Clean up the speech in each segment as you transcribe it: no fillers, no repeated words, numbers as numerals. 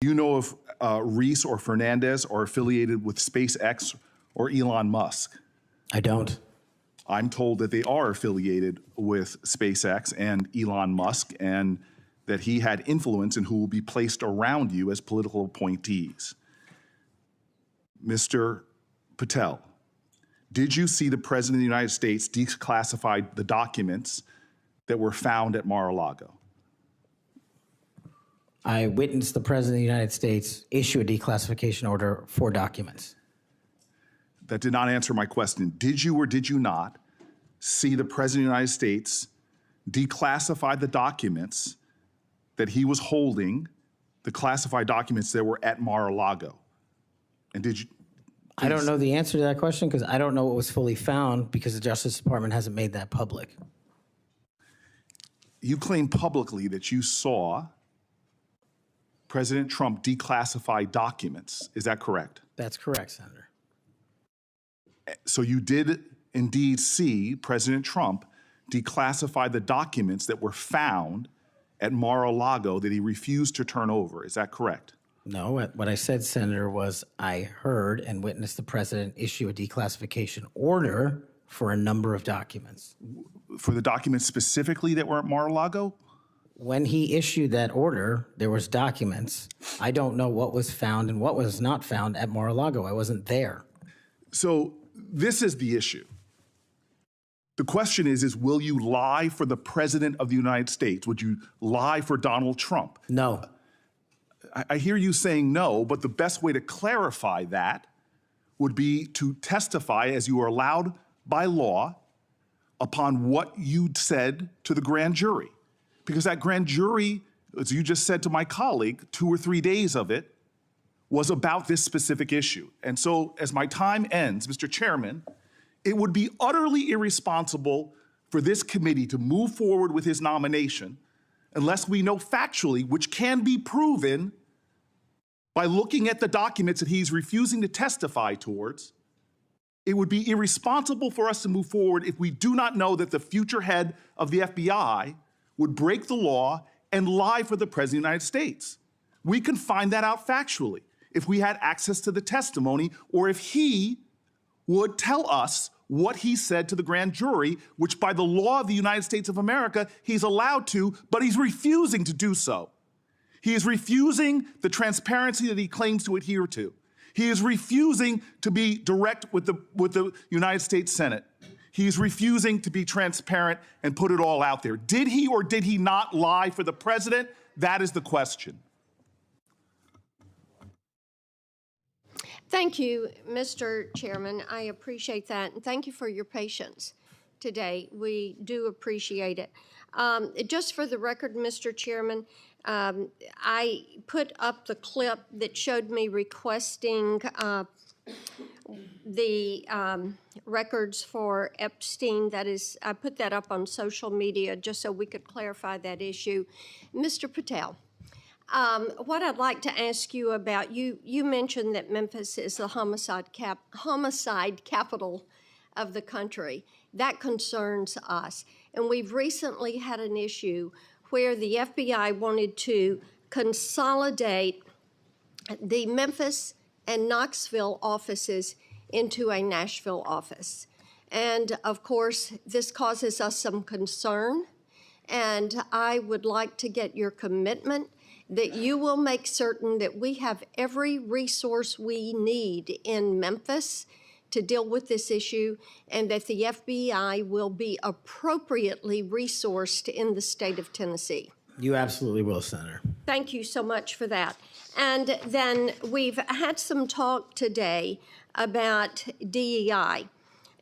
Do you know if Reese or Fernandez are affiliated with SpaceX or Elon Musk? I don't. I'm told that they are affiliated with SpaceX and Elon Musk, and that he had influence in who will be placed around you as political appointees. Mr. Patel, did you see the President of the United States declassify the documents that were found at Mar-a-Lago? I witnessed the President of the United States issue a declassification order for documents. That did not answer my question. Did you or did you not see the President of the United States declassify the documents that he was holding, the classified documents that were at Mar-a-Lago? And did you? I don't know the answer to that question because I don't know what was fully found because the Justice Department hasn't made that public. You claim publicly that you saw President Trump declassify documents. Is that correct? That's correct, Senator. So you did indeed see President Trump declassify the documents that were found at Mar-a-Lago that he refused to turn over. Is that correct? No, what I said, Senator, was I heard and witnessed the President issue a declassification order for a number of documents. For the documents specifically that were at Mar-a-Lago? When he issued that order, there was documents. I don't know what was found and what was not found at Mar-a-Lago. I wasn't there. So this is the issue. The question is will you lie for the President of the United States? Would you lie for Donald Trump? No. I hear you saying no, but the best way to clarify that would be to testify as you are allowed by law upon what you said to the grand jury. Because that grand jury, as you just said to my colleague, 2 or 3 days of it was about this specific issue. And so as my time ends, Mr. Chairman, it would be utterly irresponsible for this committee to move forward with his nomination unless we know factually, which can be proven by looking at the documents that he's refusing to testify towards. It would be irresponsible for us to move forward if we do not know that the future head of the FBI would break the law and lie for the President of the United States. We can find that out factually if we had access to the testimony or if he would tell us what he said to the grand jury, which by the law of the United States of America, he's allowed to, but he's refusing to do so. He is refusing the transparency that he claims to adhere to. He is refusing to be direct with the United States Senate. He is refusing to be transparent and put it all out there. Did he or did he not lie for the president? That is the question. Thank you, Mr. Chairman. I appreciate that, and thank you for your patience today. We do appreciate it. Just for the record, Mr. Chairman, I put up the clip that showed me requesting the records for Epstein. That is, I put that up on social media just so we could clarify that issue. Mr. Patel, what I'd like to ask you about, you mentioned that Memphis is the homicide capital of the country. That concerns us. And we've recently had an issue where the FBI wanted to consolidate the Memphis and Knoxville offices into a Nashville office. And of course, this causes us some concern. And I would like to get your commitment that you will make certain that we have every resource we need in Memphis to deal with this issue, and that the FBI will be appropriately resourced in the state of Tennessee. You absolutely will, Senator. Thank you so much for that. And then we've had some talk today about DEI,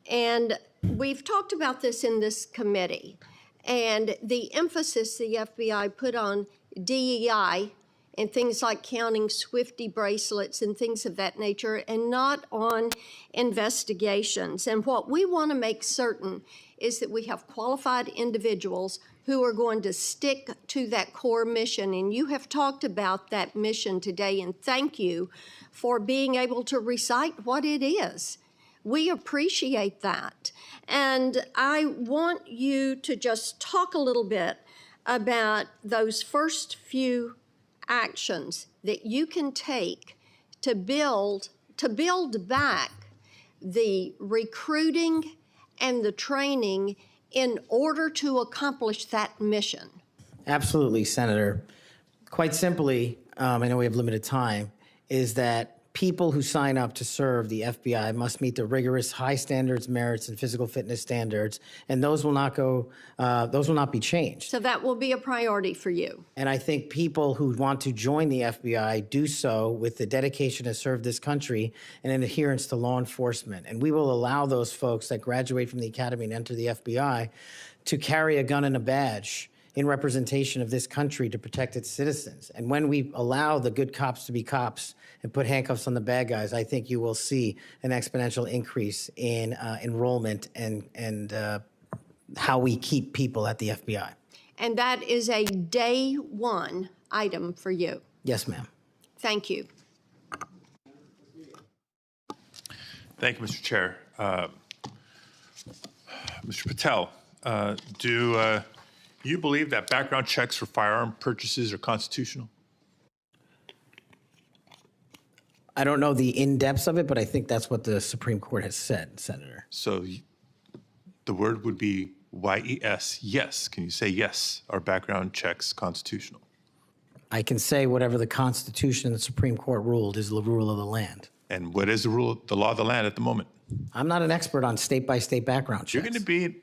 and we've talked about this in this committee, and the emphasis the FBI put on DEI and things like counting Swifty bracelets and things of that nature, and not on investigations. And what we want to make certain is that we have qualified individuals who are going to stick to that core mission. And you have talked about that mission today, and thank you for being able to recite what it is. We appreciate that. And I want you to just talk a little bit about those first few actions that you can take to build back the recruiting and the training in order to accomplish that mission? Absolutely, Senator. Quite simply, I know we have limited time, is that people who sign up to serve the FBI must meet the rigorous high standards, merits, and physical fitness standards, and those will not be changed. So that will be a priority for you. And I think people who want to join the FBI do so with the dedication to serve this country and an adherence to law enforcement. And we will allow those folks that graduate from the academy and enter the FBI to carry a gun and a badge in representation of this country to protect its citizens. And when we allow the good cops to be cops and put handcuffs on the bad guys, I think you will see an exponential increase in enrollment and how we keep people at the FBI. And that is a day one item for you. Yes, ma'am. Thank you. Thank you, Mr. Chair. Mr. Patel, do you believe that background checks for firearm purchases are constitutional? I don't know the in-depths of it, but I think that's what the Supreme Court has said, Senator. So the word would be YES, yes. Can you say yes? Are background checks constitutional? I can say whatever the Constitution and the Supreme Court ruled is the rule of the land. And what is the law of the land at the moment? I'm not an expert on state-by-state background checks. You're going to be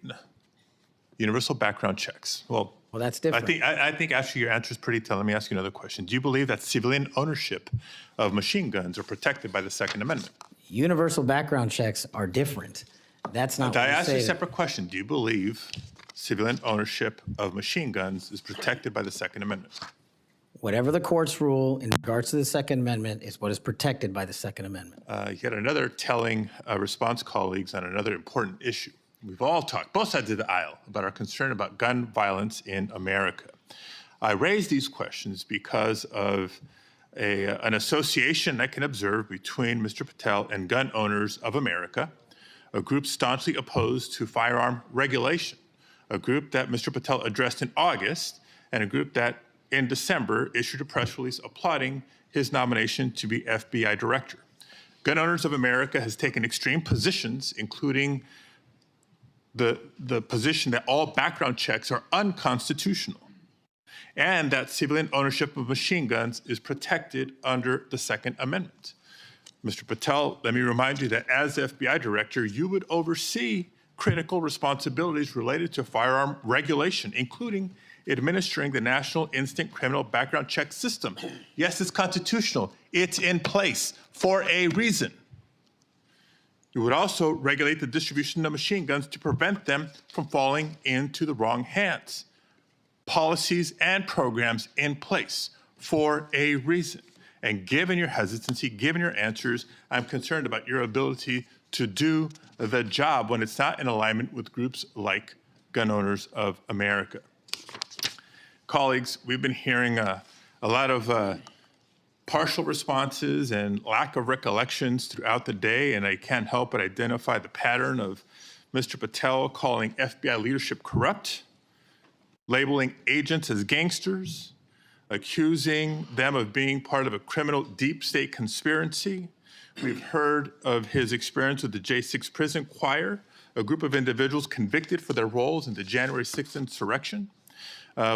universal background checks. Well, that's different. I think actually your answer is pretty telling. Let me ask you another question. Do you believe that civilian ownership of machine guns are protected by the Second Amendment? Universal background checks are different. That's not what I you asked you say. a separate question. Do you believe civilian ownership of machine guns is protected by the Second Amendment? Whatever the courts rule in regards to the Second Amendment is what is protected by the Second Amendment. Yet another telling response, colleagues, on another important issue. We've all talked, both sides of the aisle, about our concern about gun violence in America. I raise these questions because of an association I can observe between Mr. Patel and Gun Owners of America, a group staunchly opposed to firearm regulation, a group that Mr. Patel addressed in August, and a group that in December issued a press release applauding his nomination to be FBI director. Gun Owners of America has taken extreme positions, including the position that all background checks are unconstitutional and that civilian ownership of machine guns is protected under the Second Amendment. Mr. Patel, let me remind you that as FBI director, you would oversee critical responsibilities related to firearm regulation, including administering the National Instant Criminal Background Check System. Yes, it's constitutional. It's in place for a reason. You would also regulate the distribution of machine guns to prevent them from falling into the wrong hands. Policies and programs in place for a reason. And given your hesitancy, given your answers, I'm concerned about your ability to do the job when it's not in alignment with groups like Gun Owners of America. Colleagues, we've been hearing a lot of partial responses and lack of recollections throughout the day, and I can't help but identify the pattern of Mr. Patel calling FBI leadership corrupt, labeling agents as gangsters, accusing them of being part of a criminal deep state conspiracy. We've heard of his experience with the J6 prison choir, a group of individuals convicted for their roles in the January 6th insurrection.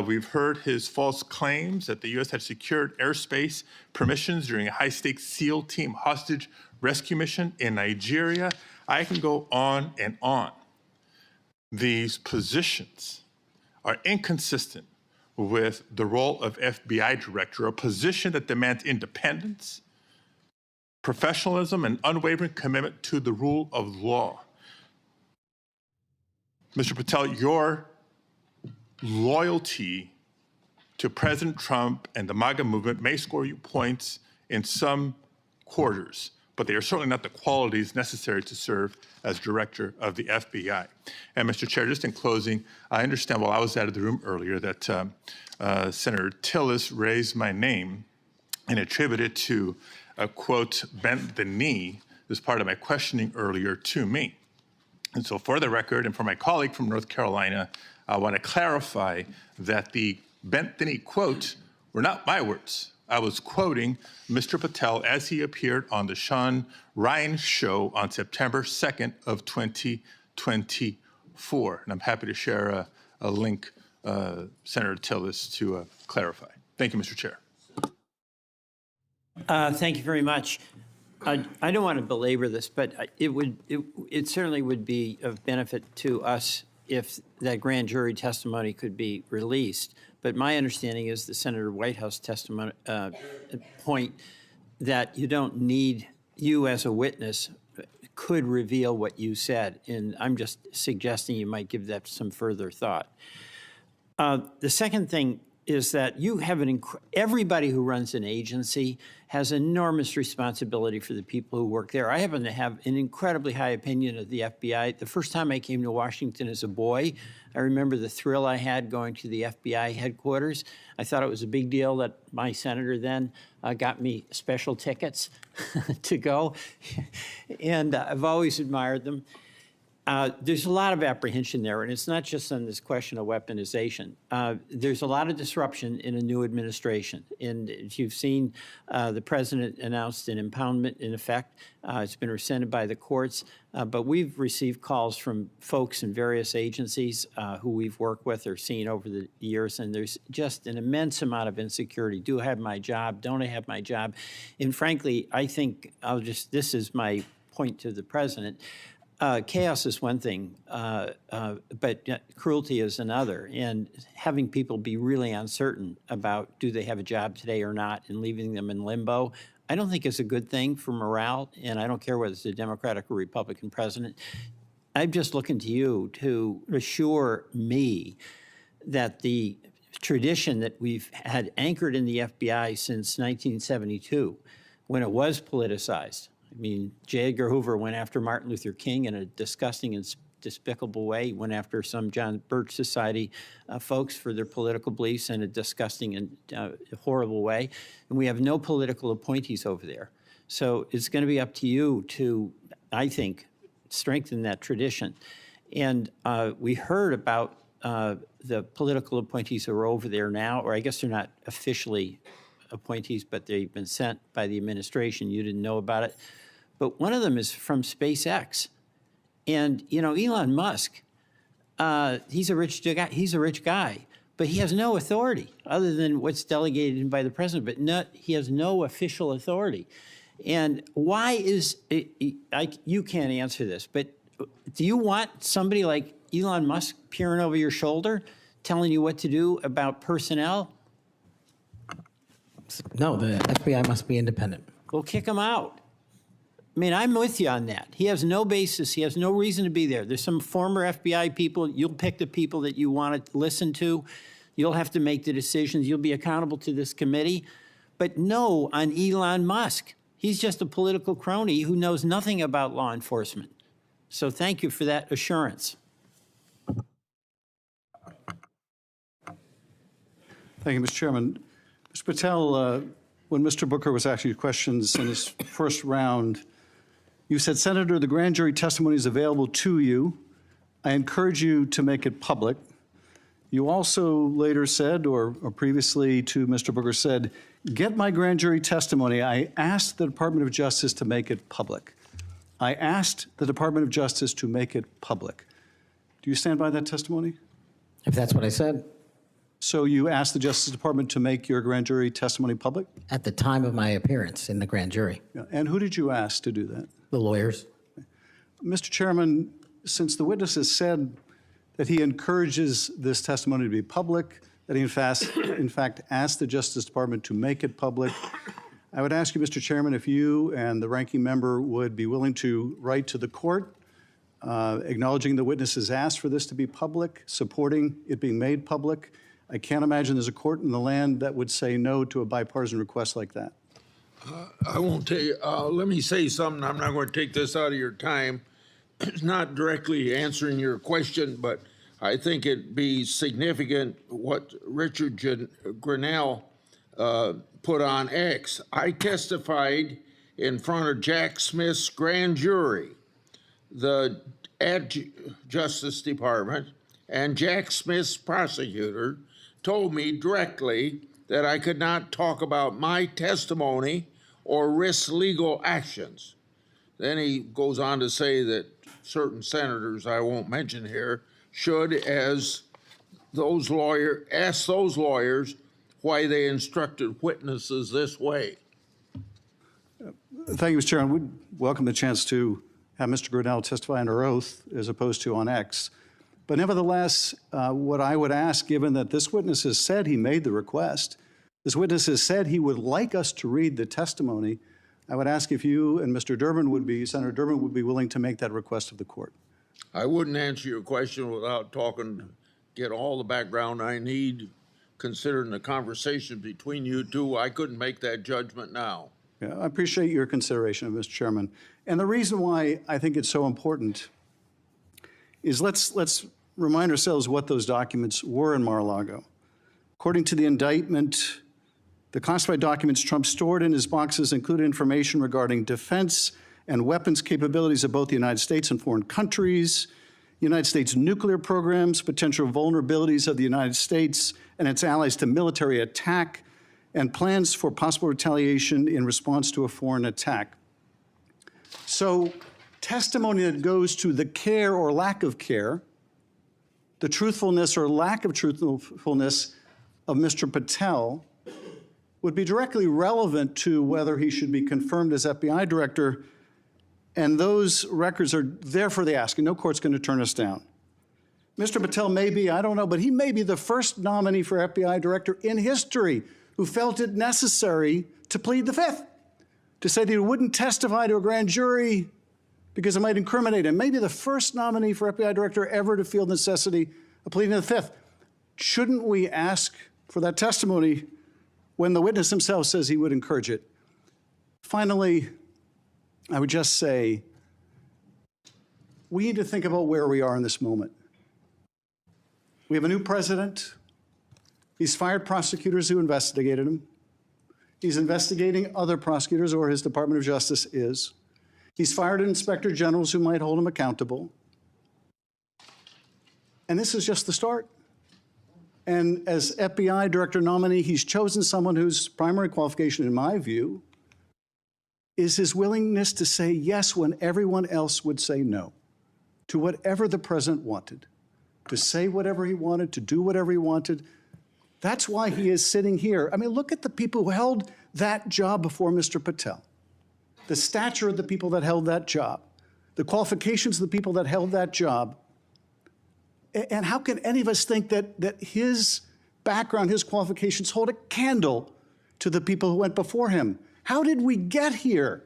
We've heard his false claims that the U.S. had secured airspace permissions during a high-stakes SEAL team hostage rescue mission in Nigeria. I can go on and on. These positions are inconsistent with the role of FBI director, a position that demands independence, professionalism, and unwavering commitment to the rule of law. Mr. Patel, your loyalty to President Trump and the MAGA movement may score you points in some quarters, but they are certainly not the qualities necessary to serve as director of the FBI. And Mr. Chair, just in closing, I understand while I was out of the room earlier that Senator Tillis raised my name and attributed to a quote, bent the knee as part of my questioning earlier to me. And so for the record and for my colleague from North Carolina, I want to clarify that the bent the knee quote were not my words. I was quoting Mr. Patel as he appeared on the Sean Ryan show on September 2nd of 2024. And I'm happy to share a link, Senator Tillis, to clarify. Thank you, Mr. Chair. Thank you very much. I don't want to belabor this, but it certainly would be of benefit to us if that grand jury testimony could be released. But my understanding is the Senator Whitehouse testimony point that you don't need you as a witness could reveal what you said. And I'm just suggesting you might give that some further thought. The second thing is that you have everybody who runs an agency has enormous responsibility for the people who work there. I happen to have an incredibly high opinion of the FBI. The first time I came to Washington as a boy, I remember the thrill I had going to the FBI headquarters. I thought it was a big deal that my senator then got me special tickets to go, and I've always admired them. There's a lot of apprehension there, and it's not just on this question of weaponization. There's a lot of disruption in a new administration. And if you've seen, the president announced an impoundment in effect. It's been rescinded by the courts. But we've received calls from folks in various agencies who we've worked with or seen over the years, and there's just an immense amount of insecurity. Do I have my job? Don't I have my job? And frankly, I think this is my point to the president. Chaos is one thing, but cruelty is another. And having people be really uncertain about do they have a job today or not and leaving them in limbo, I don't think is a good thing for morale. And I don't care whether it's a Democratic or Republican president. I'm just looking to you to assure me that the tradition that we've had anchored in the FBI since 1972, when it was politicized, I mean, J. Edgar Hoover went after Martin Luther King in a disgusting and despicable way. He went after some John Birch Society folks for their political beliefs in a disgusting and horrible way. And we have no political appointees over there. So it's going to be up to you to, I think, strengthen that tradition. And we heard about the political appointees who are over there now, or I guess they're not officially appointees, but they've been sent by the administration. You didn't know about it. But one of them is from SpaceX. And, you know, Elon Musk, he's a rich guy, but he has no authority other than what's delegated by the president, but he has no official authority. And why is it, you can't answer this, but do you want somebody like Elon Musk peering over your shoulder, telling you what to do about personnel? No, the FBI must be independent. Go kick him out. I mean, I'm with you on that. He has no basis. He has no reason to be there. There's some former FBI people. You'll pick the people that you want to listen to. You'll have to make the decisions. You'll be accountable to this committee. But no on Elon Musk. He's just a political crony who knows nothing about law enforcement. So thank you for that assurance. Thank you, Mr. Chairman. Mr. Patel, when Mr. Booker was asking you questions in his first round, you said, Senator, the grand jury testimony is available to you. I encourage you to make it public. You also later said, or previously to Mr. Booker said, get my grand jury testimony. I asked the Department of Justice to make it public. I asked the Department of Justice to make it public. Do you stand by that testimony? If that's what I said. So you asked the Justice Department to make your grand jury testimony public? At the time of my appearance in the grand jury. Yeah. And who did you ask to do that? The lawyers. Mr. Chairman, since the witness has said that he encourages this testimony to be public, that he in fact asked the Justice Department to make it public, I would ask you, Mr. Chairman, if you and the ranking member would be willing to write to the court acknowledging the witness has asked for this to be public, supporting it being made public. I can't imagine there's a court in the land that would say no to a bipartisan request like that. I won't tell you. Let me say something. I'm not going to take this out of your time. It's not directly answering your question, but I think it'd be significant what Richard Grinnell put on X. I testified in front of Jack Smith's grand jury, the Justice Department, and Jack Smith's prosecutor told me directly that I could not talk about my testimony or risk legal actions. Then he goes on to say that certain senators, I won't mention here, should, as those ask those lawyers why they instructed witnesses this way. Thank you, Mr. Chairman. We'd welcome the chance to have Mr. Grinnell testify under oath as opposed to on X. But nevertheless, what I would ask, given that this witness has said he made the request, this witness has said he would like us to read the testimony, I would ask if you and Senator Durbin would be willing to make that request of the court. I wouldn't answer your question without get all the background I need, considering the conversation between you two. I couldn't make that judgment now. Yeah, I appreciate your consideration, Mr. Chairman. And the reason why I think it's so important is let's remind ourselves what those documents were in Mar-a-Lago. According to the indictment, the classified documents Trump stored in his boxes included information regarding defense and weapons capabilities of both the United States and foreign countries, United States nuclear programs, potential vulnerabilities of the United States and its allies to military attack, and plans for possible retaliation in response to a foreign attack. So testimony that goes to the care or lack of care, the truthfulness or lack of truthfulness of Mr. Patel would be directly relevant to whether he should be confirmed as FBI director, and those records are there for the asking. No court's going to turn us down. Mr. Patel may be, I don't know, but he may be the first nominee for FBI director in history who felt it necessary to plead the Fifth, to say that he wouldn't testify to a grand jury because it might incriminate him. Maybe the first nominee for FBI director ever to feel the necessity of pleading the Fifth. Shouldn't we ask for that testimony when the witness himself says he would encourage it? Finally, I would just say, we need to think about where we are in this moment. We have a new president. He's fired prosecutors who investigated him. He's investigating other prosecutors, or his Department of Justice is. He's fired inspector generals who might hold him accountable. And this is just the start. And as FBI director nominee, he's chosen someone whose primary qualification, in my view, is his willingness to say yes when everyone else would say no to whatever the president wanted, to say whatever he wanted, to do whatever he wanted. That's why he is sitting here. I mean, look at the people who held that job before Mr. Patel, the stature of the people that held that job, the qualifications of the people that held that job. And how can any of us think that his background, his qualifications hold a candle to the people who went before him? How did we get here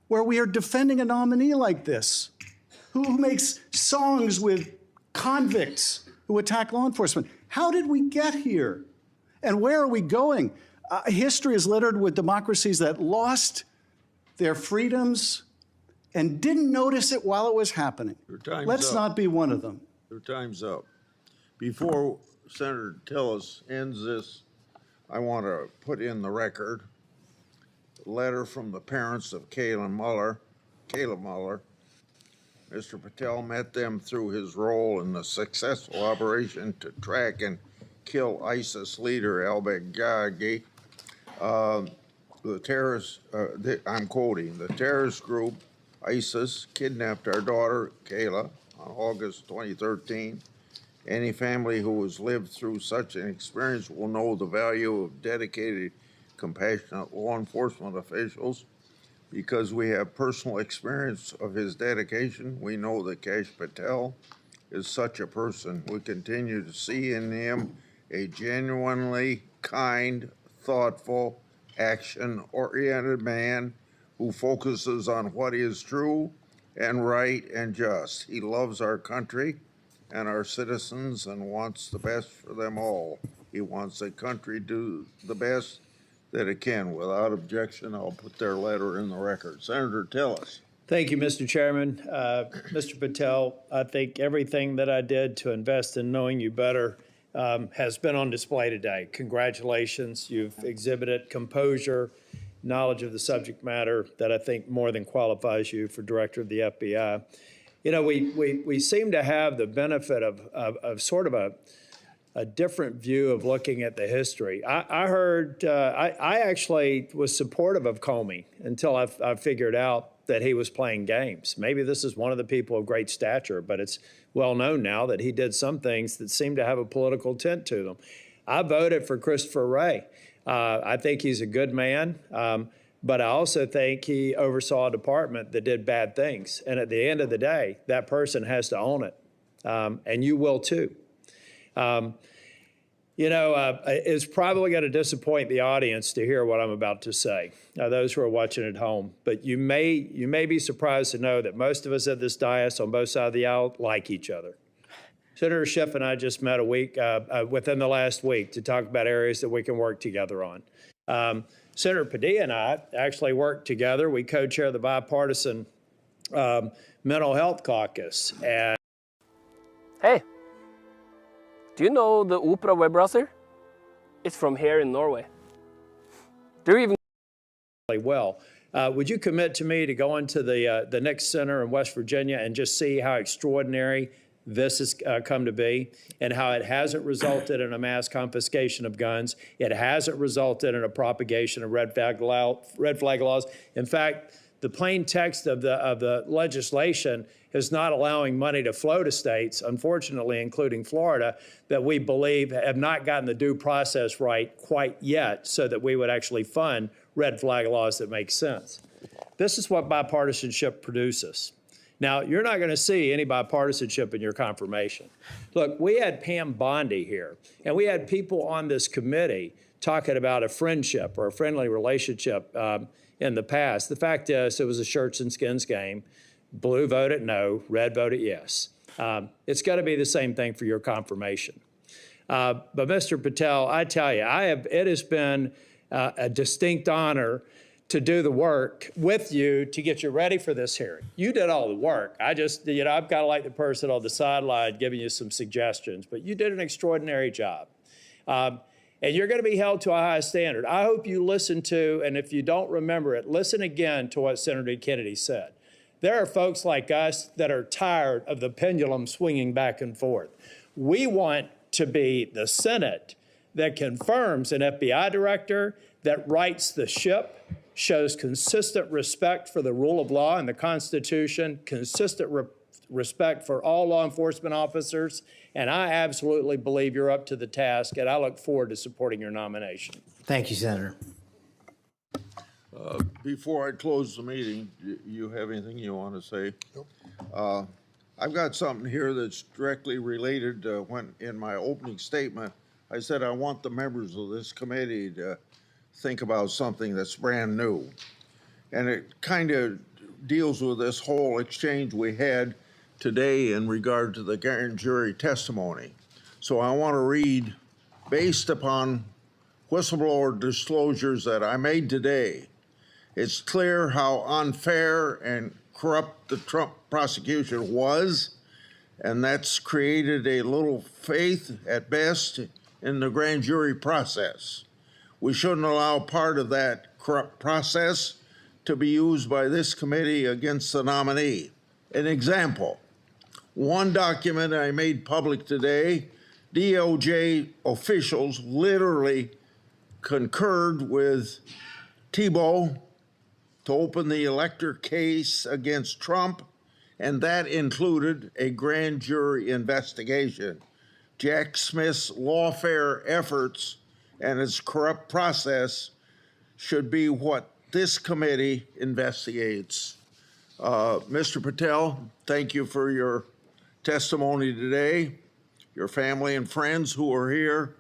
where we are defending a nominee like this, who makes songs with convicts who attack law enforcement? How did we get here? And where are we going? History is littered with democracies that lost their freedoms and didn't notice it while it was happening. Let's not be one of them. Your time's up. Before Senator Tillis ends this, I want to put in the record a letter from the parents of Caleb Mueller. Mr. Patel met them through his role in the successful operation to track and kill ISIS leader al-Baghdadi. The terrorist, I'm quoting, the terrorist group ISIS kidnapped our daughter, Kayla, on August 2013. Any family who has lived through such an experience will know the value of dedicated, compassionate law enforcement officials. Because we have personal experience of his dedication, we know that Kash Patel is such a person. We continue to see in him a genuinely kind, thoughtful, action-oriented man who focuses on what is true and right and just. He loves our country and our citizens and wants the best for them all. He wants the country to do the best that it can. Without objection, I'll put their letter in the record. Senator Tillis. Thank you, Mr. Chairman. Mr. Patel, I think everything that I did to invest in knowing you better has been on display today. Congratulations. You've exhibited composure, knowledge of the subject matter that I think more than qualifies you for director of the FBI. You know, we seem to have the benefit of sort of a different view of looking at the history. I heard, I actually was supportive of Comey until I figured out that he was playing games. Maybe this is one of the people of great stature, but it's well known now that he did some things that seem to have a political tint to them. I voted for Christopher Wray. I think he's a good man, but I also think he oversaw a department that did bad things. And at the end of the day, that person has to own it, and you will too. It's probably going to disappoint the audience to hear what I'm about to say, those who are watching at home. But you may be surprised to know that most of us at this dais on both sides of the aisle like each other. Senator Schiff and I just met within the last week to talk about areas that we can work together on. Senator Padilla and I actually worked together. We co-chair the bipartisan mental health caucus. And hey, do you know the Opera web browser? It's from here in Norway. They're even well. Would you commit to me to go into the Nix Center in West Virginia and just see how extraordinary this has come to be and how it hasn't resulted in a mass confiscation of guns? It hasn't resulted in a propagation of red flag laws. In fact, the plain text of the legislation is not allowing money to flow to states, unfortunately, including Florida, that we believe have not gotten the due process right quite yet so that we would actually fund red flag laws that make sense. This is what bipartisanship produces. Now, you're not going to see any bipartisanship in your confirmation. Look, we had Pam Bondi here, and we had people on this committee talking about a friendship or a friendly relationship in the past. The fact is, it was a shirts and skins game. Blue voted no, red voted yes. It's got to be the same thing for your confirmation. But Mr. Patel, I tell you, it has been a distinct honor to do the work with you to get you ready for this hearing. You did all the work. I've got to like the person on the sideline giving you some suggestions, but you did an extraordinary job. And you're going to be held to a high standard. I hope you listen to, and if you don't remember it, listen again to what Senator Kennedy said. There are folks like us that are tired of the pendulum swinging back and forth. We want to be the Senate that confirms an FBI director, that rights the ship, shows consistent respect for the rule of law and the Constitution, consistent respect for all law enforcement officers, and I absolutely believe you're up to the task, and I look forward to supporting your nomination. Thank you, Senator. Before I close the meeting, you have anything you want to say? Nope. I've got something here that's directly related when in my opening statement, I said I want the members of this committee to think about something that's brand new. And it kind of deals with this whole exchange we had today in regard to the grand jury testimony. So I want to read, based upon whistleblower disclosures that I made today, it's clear how unfair and corrupt the Trump prosecution was, and that's created a little faith at best in the grand jury process. We shouldn't allow part of that corrupt process to be used by this committee against the nominee. An example, one document I made public today, DOJ officials literally concurred with Thibault to open the elector case against Trump, and that included a grand jury investigation. Jack Smith's lawfare efforts and its corrupt process should be what this committee investigates. Mr. Patel, thank you for your testimony today. Your family and friends who are here,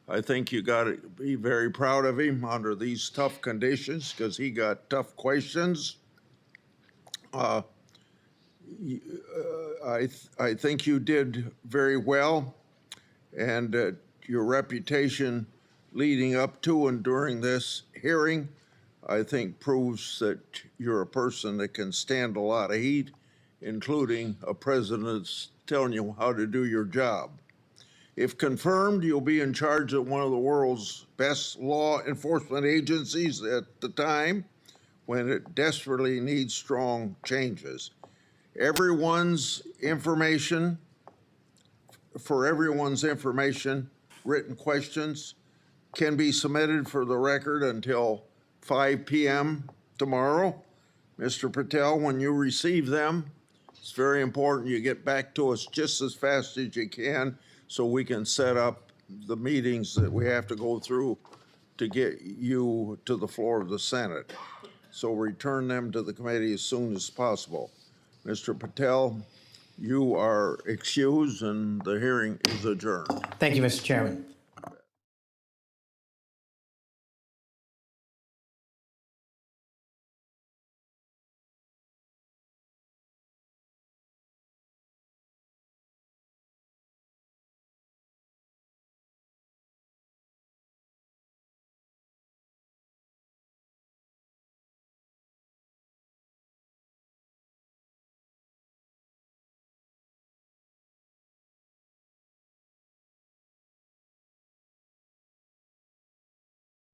I think you got to be very proud of him under these tough conditions because he got tough questions. I think you did very well, and your reputation leading up to and during this hearing, I think proves that you're a person that can stand a lot of heat, including a president that's telling you how to do your job. If confirmed, you'll be in charge of one of the world's best law enforcement agencies at the time when it desperately needs strong changes. Everyone's information for everyone's information, written questions can be submitted for the record until 5 p.m. tomorrow. Mr. Patel, when you receive them, it's very important you get back to us just as fast as you can so we can set up the meetings that we have to go through to get you to the floor of the Senate. So return them to the committee as soon as possible. Mr. Patel, you are excused and the hearing is adjourned. Thank you, Mr. Chairman.